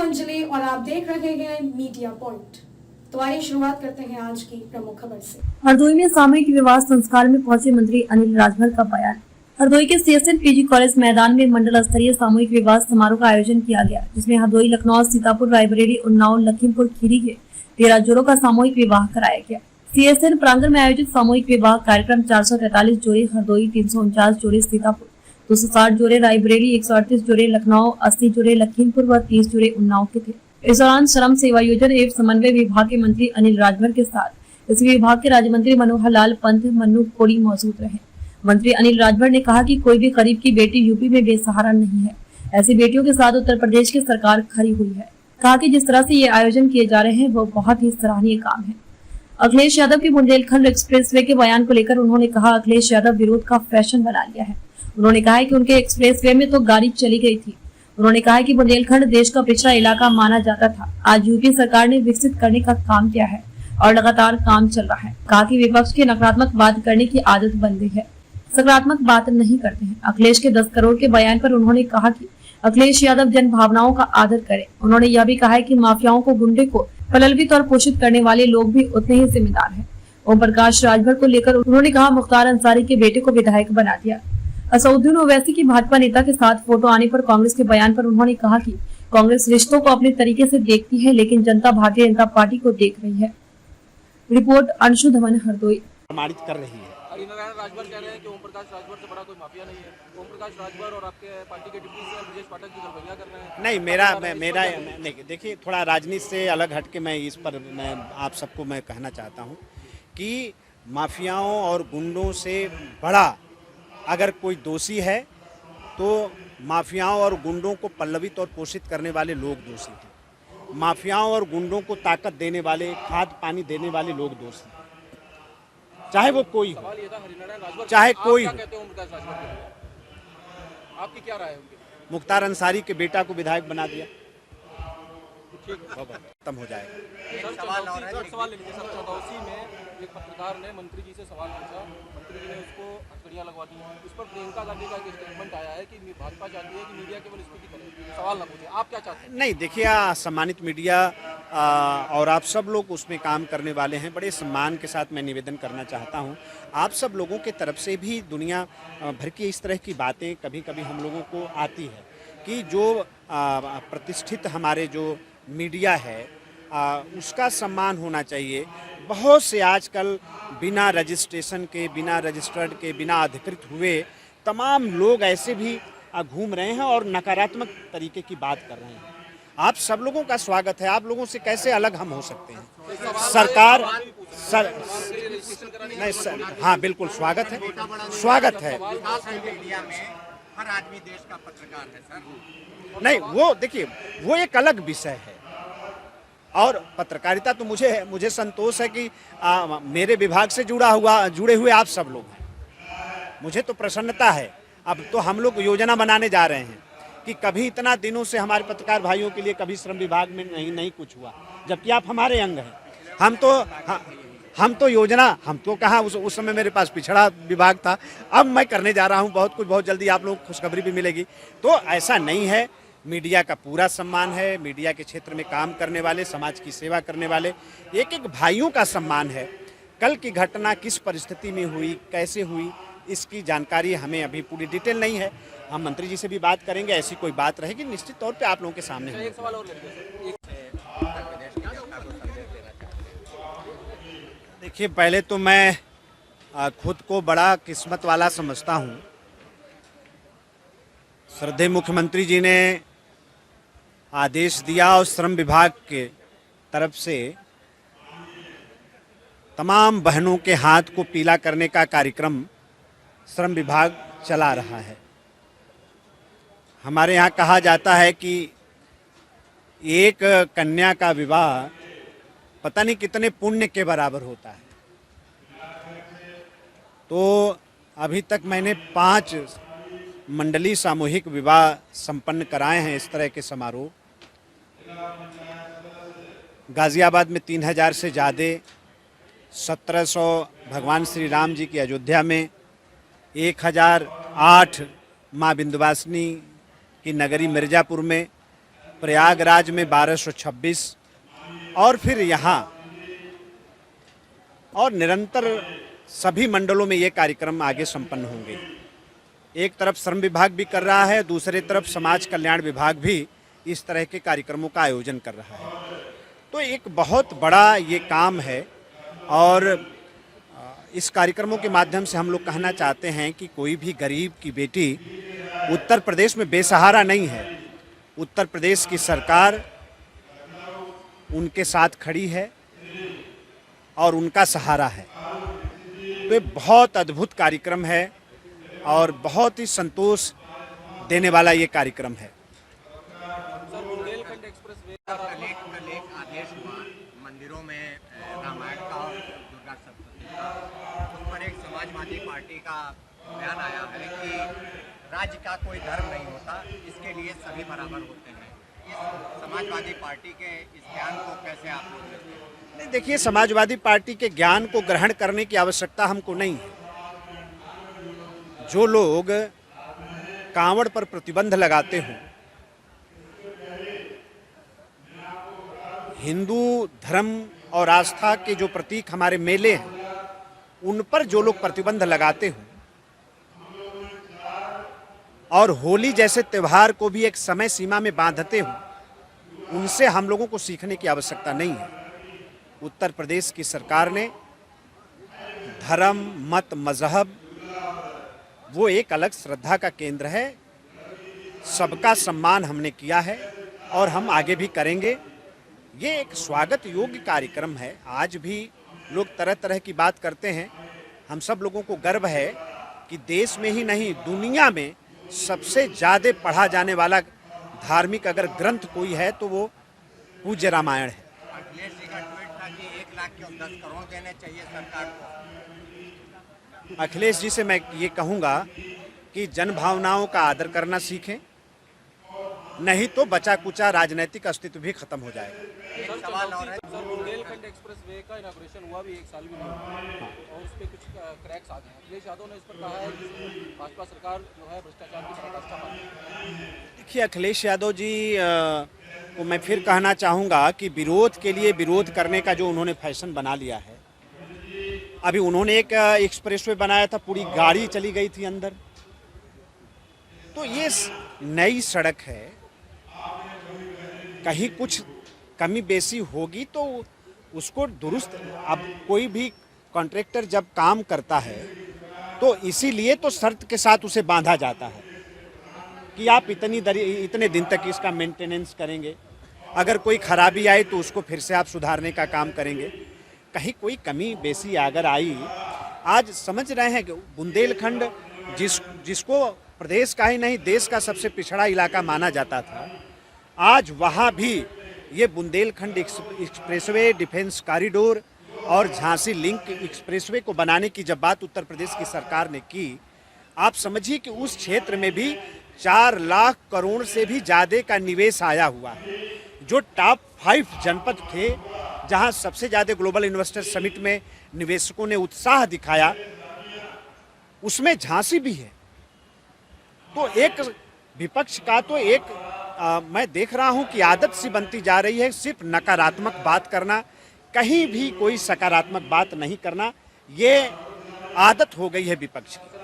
अंजलि और आप देख रहे हैं मीडिया पॉइंट। तो आइए शुरुआत करते हैं आज की प्रमुख खबर से। हरदोई में सामूहिक विवाह संस्कार में पहुंचे मंत्री अनिल राजभर का बयान। हरदोई के CSN PG कॉलेज मैदान में मंडल स्तरीय सामूहिक विवाह समारोह का आयोजन किया गया, जिसमें हरदोई, लखनऊ, सीतापुर, रायबरेली, उन्नाव, लखीमपुर खीरी के 13 जोड़ों का सामूहिक विवाह कराया गया। CSN प्रांगण में आयोजित सामूहिक विवाह कार्यक्रम 443 जोड़े हरदोई, 349 जोड़े सीतापुर, 260 जोड़े रायबरेली, 138 जोड़े लखनऊ, 80 जोड़े लखीमपुर व 30 जोड़े उन्नाव के थे। इस दौरान श्रम सेवा योजना एवं समन्वय विभाग के मंत्री अनिल राजभर के साथ इस विभाग के राज्य मंत्री मनोहर लाल पंत, मन्नू कोड़ी मौजूद रहे। मंत्री अनिल राजभर ने कहा कि कोई भी गरीब की बेटी यूपी में बेसहारा नहीं है। ऐसी बेटियों के साथ उत्तर प्रदेश की सरकार खड़ी हुई है। कहा कि जिस तरह से ये आयोजन किए जा रहे हैं वो बहुत ही सराहनीय काम है। अखिलेश यादव की बुंदेलखंड एक्सप्रेसवे के बयान को लेकर उन्होंने कहा, अखिलेश यादव विरोध का फैशन बना लिया है। उन्होंने कहा है कि उनके एक्सप्रेसवे में तो गाड़ी चली गई थी। उन्होंने कहा कि बुंदेलखंड देश का पिछड़ा इलाका माना जाता था। आज यूपी सरकार ने विकसित करने का काम किया है और लगातार काम चल रहा है। कहा कि विपक्ष की नकारात्मक बात करने की आदत बन गई है, सकारात्मक बात नहीं करते हैं। अखिलेश के 10 करोड़ के बयान पर उन्होंने कहा कि अखिलेश यादव जन भावनाओं का आदर करें। उन्होंने यह भी कहा है कि माफियाओं को, गुंडे को प्रलंबित और पोषित करने वाले लोग भी उतने ही जिम्मेदार हैं। ओम प्रकाश राजभर को लेकर उन्होंने कहा, मुख्तार अंसारी के बेटे को विधायक बना दिया। असदुद्दीन ओवैसी की भाजपा नेता के साथ फोटो आने पर कांग्रेस के बयान पर उन्होंने कहा कि कांग्रेस रिश्तों को अपने तरीके से देखती है, लेकिन जनता भारतीय जनता पार्टी को देख रही है। रिपोर्ट अंशु धवन, हरदोई। प्रमाणित कर रही है। राजभर कह रहे हैं कि ओम प्रकाश राजभर से बड़ा कोई माफिया नहीं है। ओम प्रकाश राजभर और आपके पार्टी के डिप्टी सीएम ब्रजेश पाठक की गलबैया कर रहे हैं। नहीं, मेरा देखिए, थोड़ा राजनीति से अलग हटके मैं इस पर आप सबको मैं कहना चाहता हूं कि माफियाओं और गुंडों से बड़ा अगर कोई दोषी है तो माफियाओं और गुंडों को पल्लवित और पोषित करने वाले लोग दोषी हैं। माफियाओं और गुंडों को ताकत देने वाले, खाद पानी देने वाले लोग दोषी हैं, चाहे वो कोई हो, चाहे कोई हो। आपकी क्या राय है? मुख्तार अंसारी के बेटा को विधायक बना दिया, खत्म हो जाएगा। सवाल ले लीजिए सर। चौदौसी में एक पत्रकार ने मंत्री जी से सवाल पूछा, मंत्री जी ने उसको हथकड़ियां लगवा दी। इस पर प्रियंका गांधी का एक स्टेटमेंट आया है कि भाजपा चाहती है कि मीडिया केवल स्तुति करे, सवाल ना पूछे। आप क्या चाहते हैं? नहीं, देखिए, सम्मानित मीडिया और आप सब लोग उसमें काम करने वाले हैं। बड़े सम्मान के साथ मैं निवेदन करना चाहता हूं, आप सब लोगों के तरफ से भी दुनिया भर की इस तरह की बातें कभी कभी हम लोगों को आती है कि जो प्रतिष्ठित हमारे जो मीडिया है उसका सम्मान होना चाहिए। बहुत से आजकल बिना रजिस्ट्रेशन के, बिना रजिस्टर्ड के, बिना अधिकृत हुए तमाम लोग ऐसे भी घूम रहे हैं और नकारात्मक तरीके की बात कर रहे हैं। आप सब लोगों का स्वागत है। आप लोगों से कैसे अलग हम हो सकते हैं? सरकार नहीं सर, हाँ बिल्कुल स्वागत है, स्वागत है। मीडिया में हर आदमी देश का पत्रकार है सर। नहीं, वो देखिए, वो एक अलग विषय है और पत्रकारिता तो मुझे संतोष है कि मेरे विभाग से जुड़े हुए आप सब लोग हैं। मुझे तो प्रसन्नता है। अब तो हम लोग योजना बनाने जा रहे हैं कि कभी इतना दिनों से हमारे पत्रकार भाइयों के लिए कभी श्रम विभाग में नहीं कुछ हुआ, जबकि आप हमारे अंग हैं। हम तो योजना, हम तो कहाँ, उस समय मेरे पास पिछड़ा विभाग था। अब मैं करने जा रहा हूँ बहुत कुछ, बहुत जल्दी आप लोगों को खुशखबरी भी मिलेगी। तो ऐसा नहीं है, मीडिया का पूरा सम्मान है। मीडिया के क्षेत्र में काम करने वाले, समाज की सेवा करने वाले एक एक भाइयों का सम्मान है। कल की घटना किस परिस्थिति में हुई, कैसे हुई, इसकी जानकारी हमें अभी पूरी डिटेल नहीं है। हम मंत्री जी से भी बात करेंगे, ऐसी कोई बात रहेगी निश्चित तौर पे आप लोगों के सामने। एक सवाल और ले लीजिए। देखिए, पहले तो मैं खुद को बड़ा किस्मत वाला समझता हूँ। श्रद्धेय मुख्यमंत्री जी ने आदेश दिया और श्रम विभाग के तरफ से तमाम बहनों के हाथ को पीला करने का कार्यक्रम श्रम विभाग चला रहा है। हमारे यहाँ कहा जाता है कि एक कन्या का विवाह पता नहीं कितने पुण्य के बराबर होता है। तो अभी तक मैंने 5 मंडली सामूहिक विवाह संपन्न कराए हैं, इस तरह के समारोह। गाजियाबाद में 3000 से ज़्यादा, 1700 भगवान श्री राम जी की अयोध्या में, 1008 माँ विंध्यवासिनी की नगरी मिर्ज़ापुर में, प्रयागराज में 1226 और फिर यहाँ और निरंतर सभी मंडलों में ये कार्यक्रम आगे संपन्न होंगे। एक तरफ श्रम विभाग भी कर रहा है, दूसरी तरफ समाज कल्याण विभाग भी इस तरह के कार्यक्रमों का आयोजन कर रहा है। तो एक बहुत बड़ा ये काम है और इस कार्यक्रमों के माध्यम से हम लोग कहना चाहते हैं कि कोई भी गरीब की बेटी उत्तर प्रदेश में बेसहारा नहीं है। उत्तर प्रदेश की सरकार उनके साथ खड़ी है और उनका सहारा है। तो ये बहुत अद्भुत कार्यक्रम है और बहुत ही संतोष देने वाला ये कार्यक्रम है। सर, बुंदेलखंड एक्सप्रेस वे कल एक आदेश हुआ मंदिरों में रामायण का और दुर्गा सप्तशती का, उस पर एक समाजवादी पार्टी का बयान आया है कि राज्य का कोई धर्म नहीं होता, इसके लिए सभी बराबर होते हैं। इस समाजवादी पार्टी के इस बयान को कैसे आप लोग लेते हैं? नहीं, देखिए, समाजवादी पार्टी के ज्ञान को ग्रहण करने की आवश्यकता हमको नहीं है। जो लोग कांवड़ पर प्रतिबंध लगाते हों, हिंदू धर्म और आस्था के जो प्रतीक हमारे मेले हैं उन पर जो लोग प्रतिबंध लगाते हों और होली जैसे त्यौहार को भी एक समय सीमा में बांधते हों, उनसे हम लोगों को सीखने की आवश्यकता नहीं है। उत्तर प्रदेश की सरकार ने धर्म, मत, मजहब वो एक अलग श्रद्धा का केंद्र है। सबका सम्मान हमने किया है और हम आगे भी करेंगे। ये एक स्वागत योग्य कार्यक्रम है। आज भी लोग तरह तरह की बात करते हैं। हम सब लोगों को गर्व है कि देश में ही नहीं दुनिया में सबसे ज़्यादा पढ़ा जाने वाला धार्मिक अगर ग्रंथ कोई है तो वो पूज्य रामायण है। अखिलेश जी का ट्वीट था कि 1 लाख के 10 करोड़ देने चाहिए सरकार को। अखिलेश जी से मैं ये कहूँगा कि जन भावनाओं का आदर करना सीखें, नहीं तो बचा कुचा राजनीतिक अस्तित्व भी खत्म हो जाएगा। एक सवाल और है, सर, बुंदेलखंड एक्सप्रेस वे का इनॉग्रेशन हुआ भी 1 साल भी नहीं हुआ और उस पर कुछ क्रैक्स आ गए हैं। अखिलेश यादव ने इस पर कहा है कि भाजपा सरकार जो है भ्रष्टाचार की पराकाष्ठा कर रही है। देखिए, अखिलेश यादव जी को मैं फिर कहना चाहूँगा कि विरोध के लिए विरोध करने का जो उन्होंने फैशन बना लिया है। अभी उन्होंने एक एक्सप्रेसवे बनाया था, पूरी गाड़ी चली गई थी अंदर। तो ये नई सड़क है, कहीं कुछ कमी बेसी होगी तो उसको दुरुस्त, अब कोई भी कॉन्ट्रैक्टर जब काम करता है तो इसीलिए तो शर्त के साथ उसे बांधा जाता है कि आप इतने दिन तक इसका मेंटेनेंस करेंगे, अगर कोई खराबी आई तो उसको फिर से आप सुधारने का काम करेंगे। कहीं कोई कमी बेसी अगर आई, आज समझ रहे हैं कि बुंदेलखंड जिसको प्रदेश का ही नहीं देश का सबसे पिछड़ा इलाका माना जाता था, आज वहाँ भी ये बुंदेलखंड एक्सप्रेसवे, डिफेंस कॉरिडोर और झांसी लिंक एक्सप्रेसवे को बनाने की जब बात उत्तर प्रदेश की सरकार ने की, आप समझिए कि उस क्षेत्र में भी 4 लाख करोड़ से भी ज़्यादा का निवेश आया हुआ है। जो टॉप 5 जनपद थे जहां सबसे ज़्यादा ग्लोबल इन्वेस्टर समिट में निवेशकों ने उत्साह दिखाया, उसमें झांसी भी है। तो एक विपक्ष का तो एक मैं देख रहा हूं कि आदत सी बनती जा रही है, सिर्फ नकारात्मक बात करना, कहीं भी कोई सकारात्मक बात नहीं करना, ये आदत हो गई है विपक्ष की।